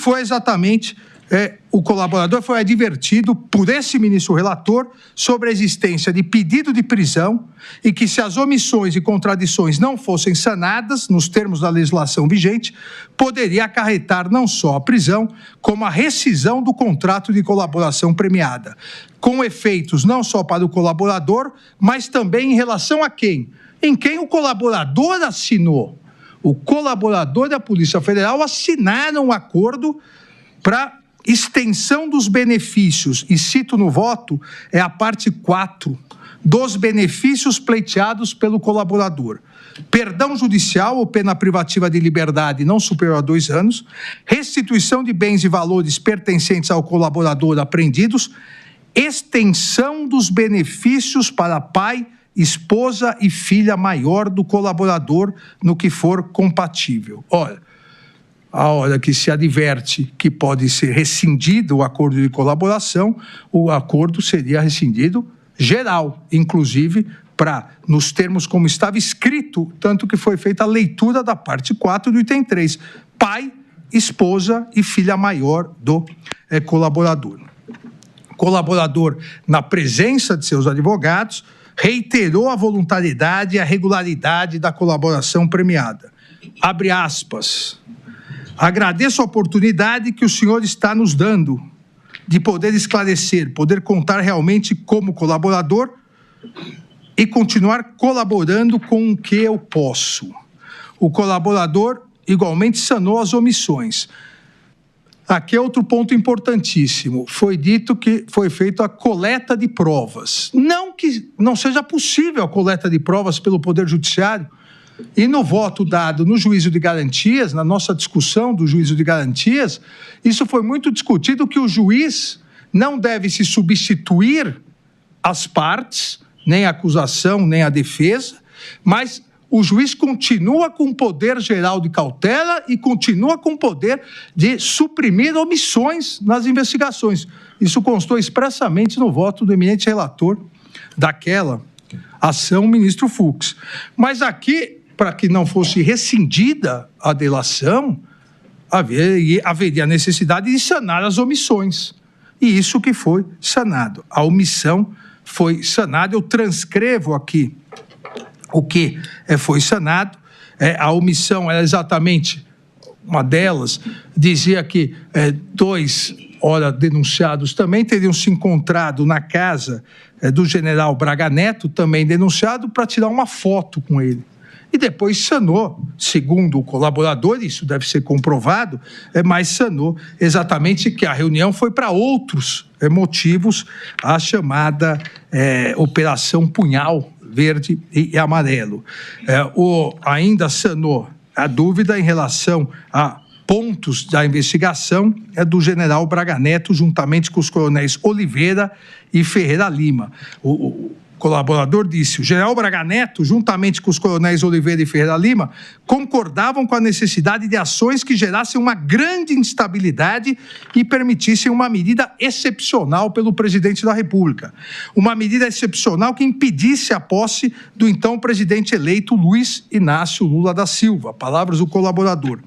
foi exatamente... o colaborador foi advertido por esse ministro relator sobre a existência de pedido de prisão e que, se as omissões e contradições não fossem sanadas, nos termos da legislação vigente, poderia acarretar não só a prisão, como a rescisão do contrato de colaboração premiada, com efeitos não só para o colaborador, mas também em relação a quem? Em quem o colaborador assinou. O colaborador da Polícia Federal assinaram um acordo para extensão dos benefícios, e cito no voto, é a parte 4, dos benefícios pleiteados pelo colaborador. Perdão judicial ou pena privativa de liberdade não superior a 2 anos, restituição de bens e valores pertencentes ao colaborador apreendidos, extensão dos benefícios para pai, esposa e filha maior do colaborador no que for compatível. Olha, a hora que se adverte que pode ser rescindido o acordo de colaboração, o acordo seria rescindido geral, inclusive nos termos como estava escrito, tanto que foi feita a leitura da parte 4 do item 3, pai, esposa e filha maior do colaborador. O colaborador, na presença de seus advogados, reiterou a voluntariedade e a regularidade da colaboração premiada. Abre aspas. Agradeço a oportunidade que o senhor está nos dando de poder esclarecer, poder contar realmente como colaborador e continuar colaborando com o que eu posso. O colaborador igualmente sanou as omissões. Aqui é outro ponto importantíssimo. Foi dito que foi feita a coleta de provas. Não que não seja possível a coleta de provas pelo Poder Judiciário. E no voto dado no juízo de garantias, na nossa discussão do juízo de garantias, isso foi muito discutido, que o juiz não deve se substituir às partes, nem a acusação, nem a defesa, mas o juiz continua com o poder geral de cautela e continua com o poder de suprimir omissões nas investigações. Isso constou expressamente no voto do eminente relator daquela ação, o ministro Fux. Mas aqui, para que não fosse rescindida a delação, haveria a necessidade de sanar as omissões. E isso que foi sanado. A omissão foi sanada. Eu transcrevo aqui o que foi sanado. A omissão era exatamente uma delas. Dizia que 2 denunciados também teriam se encontrado na casa do general Braga Neto, também denunciado, para tirar uma foto com ele. E depois sanou, segundo o colaborador, isso deve ser comprovado, mas sanou exatamente que a reunião foi para outros motivos, a chamada Operação Punhal Verde e Amarelo. Ainda sanou a dúvida em relação a pontos da investigação do general Braga Neto, juntamente com os coronéis Oliveira e Ferreira Lima. O colaborador disse: o general Braga Neto, juntamente com os coronéis Oliveira e Ferreira Lima, concordavam com a necessidade de ações que gerassem uma grande instabilidade e permitissem uma medida excepcional pelo presidente da República. Uma medida excepcional que impedisse a posse do então presidente eleito Luiz Inácio Lula da Silva. Palavras do colaborador.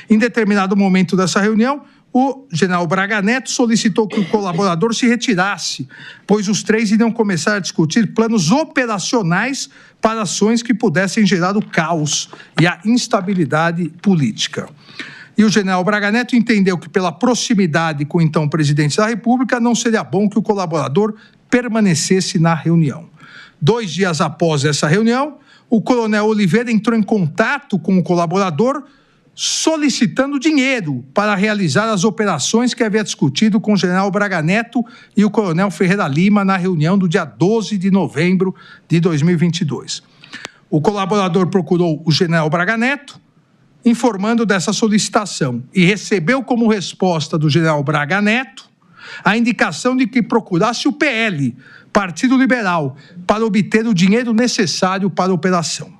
Em determinado momento dessa reunião, o general Braga Neto solicitou que o colaborador se retirasse, pois os 3 iriam começar a discutir planos operacionais para ações que pudessem gerar o caos e a instabilidade política. E o general Braga Neto entendeu que, pela proximidade com o então presidente da República, não seria bom que o colaborador permanecesse na reunião. 2 dias após essa reunião, o coronel Oliveira entrou em contato com o colaborador, solicitando dinheiro para realizar as operações que havia discutido com o general Braga Neto e o coronel Ferreira Lima na reunião do dia 12 de novembro de 2022. O colaborador procurou o general Braga Neto, informando dessa solicitação, e recebeu como resposta do general Braga Neto a indicação de que procurasse o PL, Partido Liberal, para obter o dinheiro necessário para a operação.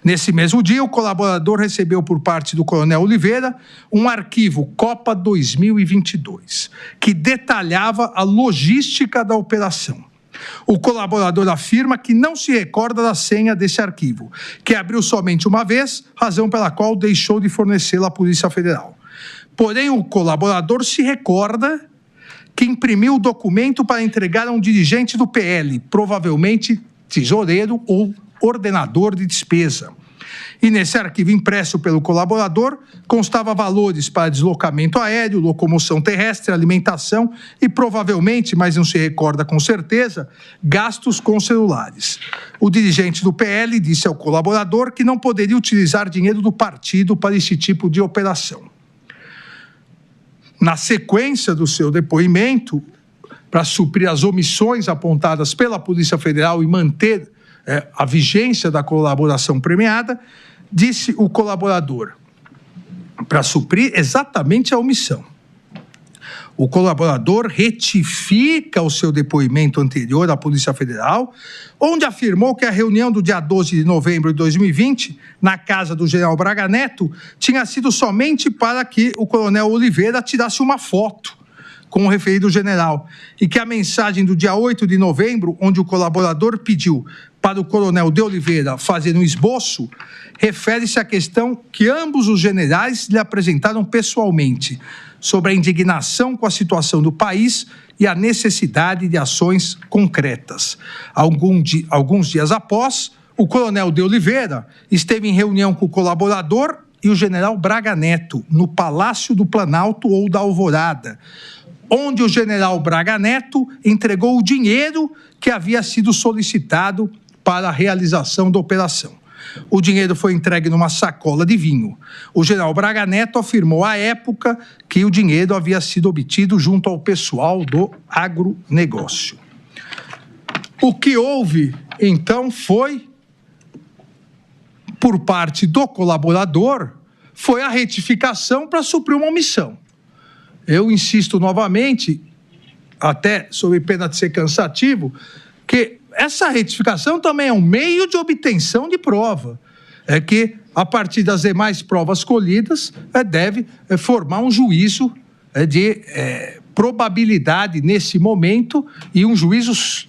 Nesse mesmo dia, o colaborador recebeu por parte do coronel Oliveira um arquivo Copa 2022, que detalhava a logística da operação. O colaborador afirma que não se recorda da senha desse arquivo, que abriu somente uma vez, razão pela qual deixou de fornecê-la à Polícia Federal. Porém, o colaborador se recorda que imprimiu o documento para entregar a um dirigente do PL, provavelmente tesoureiro ou ordenador de despesa. E nesse arquivo impresso pelo colaborador constava valores para deslocamento aéreo, locomoção terrestre, alimentação e provavelmente, mas não se recorda com certeza, gastos com celulares. O dirigente do PL disse ao colaborador que não poderia utilizar dinheiro do partido para esse tipo de operação. Na sequência do seu depoimento, para suprir as omissões apontadas pela Polícia Federal e manter a vigência da colaboração premiada, disse o colaborador, para suprir exatamente a omissão. O colaborador retifica o seu depoimento anterior à Polícia Federal, onde afirmou que a reunião do dia 12 de novembro de 2020, na casa do general Braga Neto, tinha sido somente para que o coronel Oliveira tirasse uma foto com o referido general, e que a mensagem do dia 8 de novembro, onde o colaborador pediu para o coronel de Oliveira fazer um esboço, refere-se à questão que ambos os generais lhe apresentaram pessoalmente, sobre a indignação com a situação do país e a necessidade de ações concretas. Alguns dias após, o coronel de Oliveira esteve em reunião com o colaborador e o general Braga Neto, no Palácio do Planalto ou da Alvorada, onde o general Braga Neto entregou o dinheiro que havia sido solicitado para a realização da operação. O dinheiro foi entregue numa sacola de vinho. O general Braga Neto afirmou à época que o dinheiro havia sido obtido junto ao pessoal do agronegócio. O que houve, então, foi, por parte do colaborador, foi a retificação para suprir uma omissão. Eu insisto novamente, até sob pena de ser cansativo, que essa retificação também é um meio de obtenção de prova. É que, a partir das demais provas colhidas, deve formar um juízo de probabilidade nesse momento e um juízo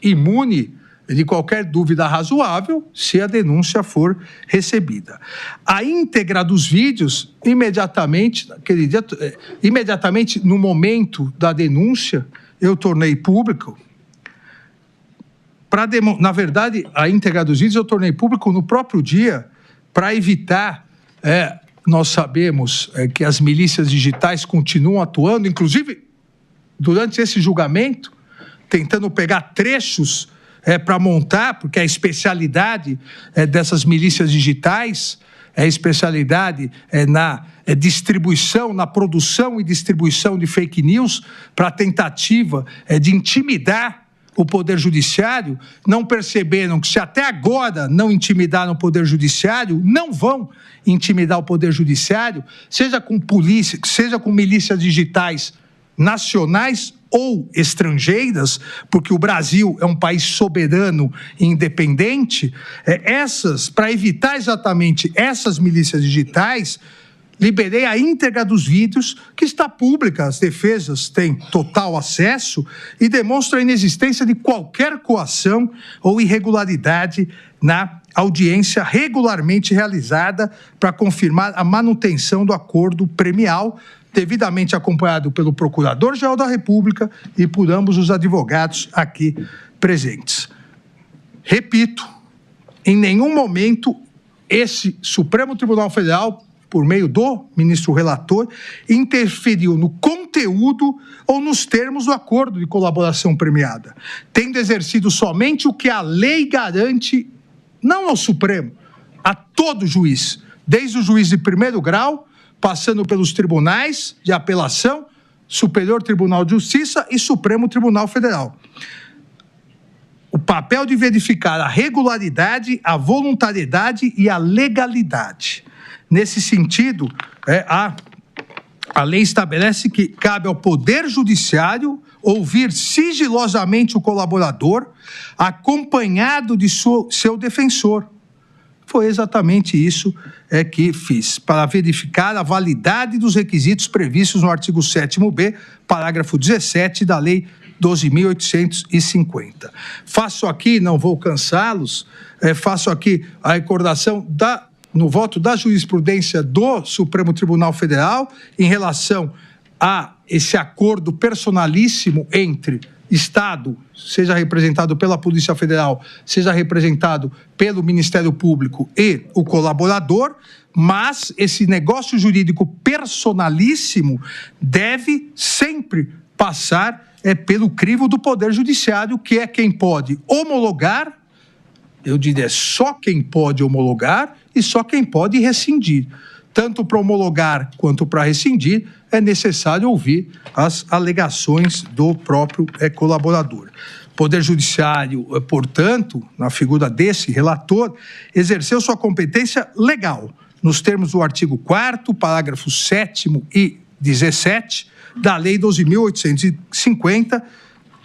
imune de qualquer dúvida razoável se a denúncia for recebida. A íntegra dos vídeos, imediatamente no momento da denúncia, eu tornei público. Na verdade, a íntegra dos vídeos eu tornei público no próprio dia para evitar, nós sabemos que as milícias digitais continuam atuando, inclusive durante esse julgamento, tentando pegar trechos para montar, porque a especialidade dessas milícias digitais é a especialidade na distribuição, na produção e distribuição de fake news para a tentativa de intimidar o Poder Judiciário. Não perceberam que se até agora não intimidaram o Poder Judiciário, não vão intimidar o Poder Judiciário, seja com polícia, seja com milícias digitais nacionais ou estrangeiras, porque o Brasil é um país soberano e independente. Para evitar exatamente essas milícias digitais, liberei a íntegra dos vídeos, que está pública, as defesas têm total acesso e demonstra a inexistência de qualquer coação ou irregularidade na audiência regularmente realizada para confirmar a manutenção do acordo premial, devidamente acompanhado pelo Procurador-Geral da República e por ambos os advogados aqui presentes. Repito, em nenhum momento esse Supremo Tribunal Federal, por meio do ministro relator, interferiu no conteúdo ou nos termos do acordo de colaboração premiada, tendo exercido somente o que a lei garante, não ao Supremo, a todo juiz, desde o juiz de primeiro grau, passando pelos tribunais de apelação, Superior Tribunal de Justiça e Supremo Tribunal Federal. O papel de verificar a regularidade, a voluntariedade e a legalidade. Nesse sentido, a lei estabelece que cabe ao Poder Judiciário ouvir sigilosamente o colaborador, acompanhado de seu defensor. Foi exatamente isso que fiz, para verificar a validade dos requisitos previstos no artigo 7º-B, parágrafo 17 da Lei 12.850. Faço aqui, não vou cansá-los, faço aqui a recordação no voto da jurisprudência do Supremo Tribunal Federal em relação a esse acordo personalíssimo entre Estado, seja representado pela Polícia Federal, seja representado pelo Ministério Público e o colaborador, mas esse negócio jurídico personalíssimo deve sempre passar pelo crivo do Poder Judiciário, que é quem pode homologar, eu diria só quem pode homologar e só quem pode rescindir. Tanto para homologar quanto para rescindir, é necessário ouvir as alegações do próprio colaborador. O Poder Judiciário, portanto, na figura desse relator, exerceu sua competência legal, nos termos do artigo 4º, parágrafos 7º e 17 da Lei 12.850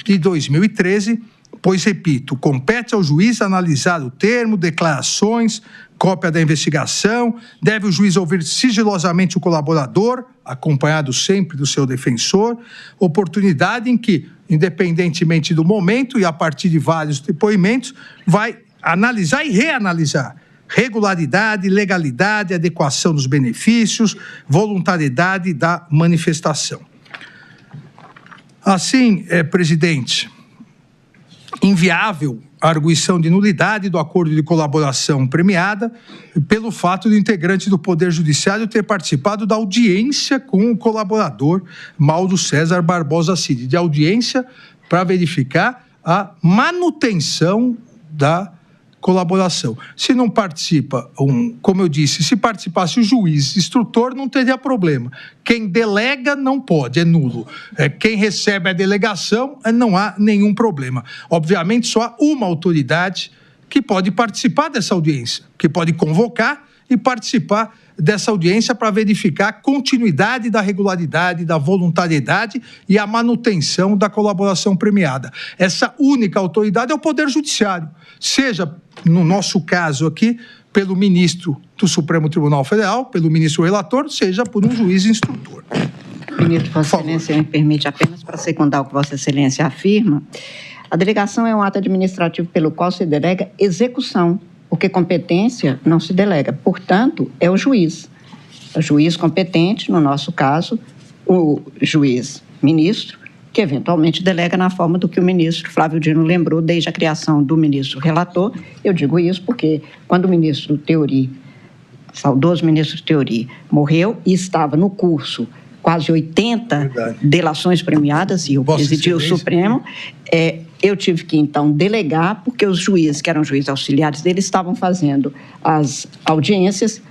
de 2013, pois, repito, compete ao juiz analisar o termo, declarações, cópia da investigação, deve o juiz ouvir sigilosamente o colaborador, acompanhado sempre do seu defensor, oportunidade em que, independentemente do momento e a partir de vários depoimentos, vai analisar e reanalisar regularidade, legalidade, adequação dos benefícios, voluntariedade da manifestação. Assim, presidente, inviável a arguição de nulidade do acordo de colaboração premiada pelo fato do integrante do Poder Judiciário ter participado da audiência com o colaborador Mauro César Barbosa Cid, de audiência para verificar a manutenção da colaboração. Se não participa, como eu disse, se participasse o juiz instrutor, não teria problema. Quem delega não pode, é nulo. Quem recebe a delegação, não há nenhum problema. Obviamente, só há uma autoridade que pode participar dessa audiência, que pode convocar e participar dessa audiência para verificar a continuidade da regularidade, da voluntariedade e a manutenção da colaboração premiada. Essa única autoridade é o Poder Judiciário, seja, no nosso caso aqui, pelo ministro do Supremo Tribunal Federal, pelo ministro relator, seja por um juiz instrutor. Ministro, Vossa Excelência, me permite apenas para secundar o que Vossa Excelência afirma. A delegação é um ato administrativo pelo qual se delega execução, porque competência não se delega. Portanto, é o juiz competente, no nosso caso, o juiz ministro, que eventualmente delega na forma do que o ministro Flávio Dino lembrou desde a criação do ministro relator. Eu digo isso porque quando o ministro Theory, saudoso ministro Theory, morreu e estava no curso quase 80 delações premiadas, e eu presidi o Supremo, eu tive que, então, delegar, porque os juízes, que eram juízes auxiliares dele, estavam fazendo as audiências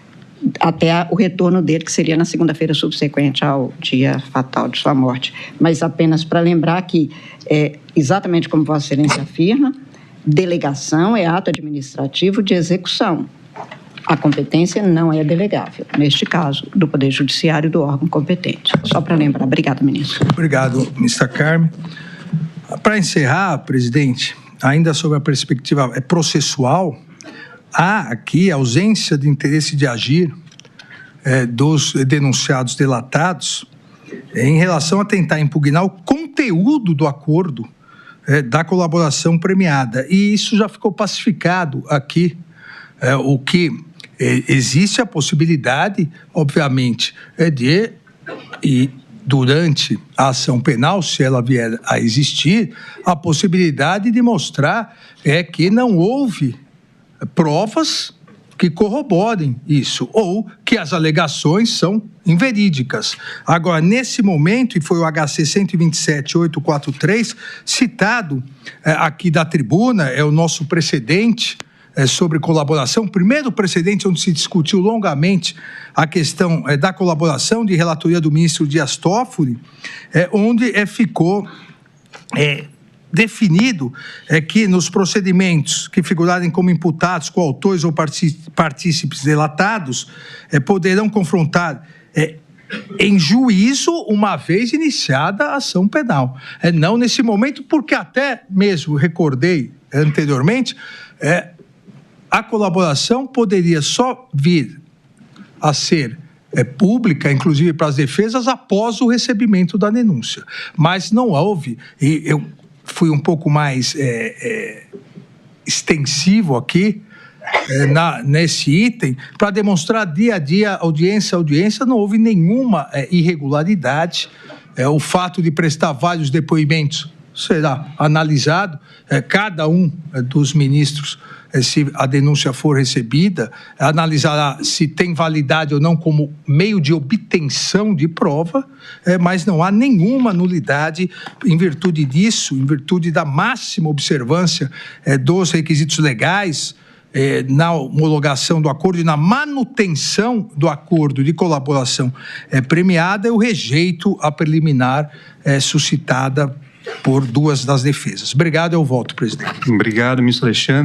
até o retorno dele, que seria na segunda-feira subsequente ao dia fatal de sua morte. Mas apenas para lembrar que, exatamente como Vossa Excelência afirma, delegação é ato administrativo de execução. A competência não é delegável, neste caso, do Poder Judiciário e do órgão competente. Só para lembrar. Obrigada, ministro. Obrigado, ministra Carmen. Para encerrar, presidente, ainda sobre a perspectiva processual, há aqui ausência de interesse de agir dos denunciados delatados em relação a tentar impugnar o conteúdo do acordo da colaboração premiada. E isso já ficou pacificado aqui, o que existe a possibilidade, obviamente, durante a ação penal, se ela vier a existir, a possibilidade de mostrar que não houve provas que corroborem isso, ou que as alegações são inverídicas. Agora, nesse momento, e foi o HC 127.843, citado aqui da tribuna, é o nosso precedente sobre colaboração, o primeiro precedente onde se discutiu longamente a questão da colaboração, de relatoria do ministro Dias Toffoli, onde ficou definido que nos procedimentos que figurarem como imputados, coautores ou partícipes delatados, poderão confrontar em juízo uma vez iniciada a ação penal. Não nesse momento, porque até mesmo, recordei anteriormente, a colaboração poderia só vir a ser pública, inclusive para as defesas, após o recebimento da denúncia. Mas não houve, e eu fui um pouco mais extensivo aqui, nesse item, para demonstrar dia a dia, audiência a audiência, não houve nenhuma irregularidade. O fato de prestar vários depoimentos será analisado, cada um dos ministros, se a denúncia for recebida, analisará se tem validade ou não como meio de obtenção de prova, mas não há nenhuma nulidade em virtude disso, em virtude da máxima observância dos requisitos legais, na homologação do acordo e na manutenção do acordo de colaboração premiada. Eu rejeito a preliminar suscitada por duas das defesas. Obrigado, eu volto, presidente. Obrigado, ministro Alexandre.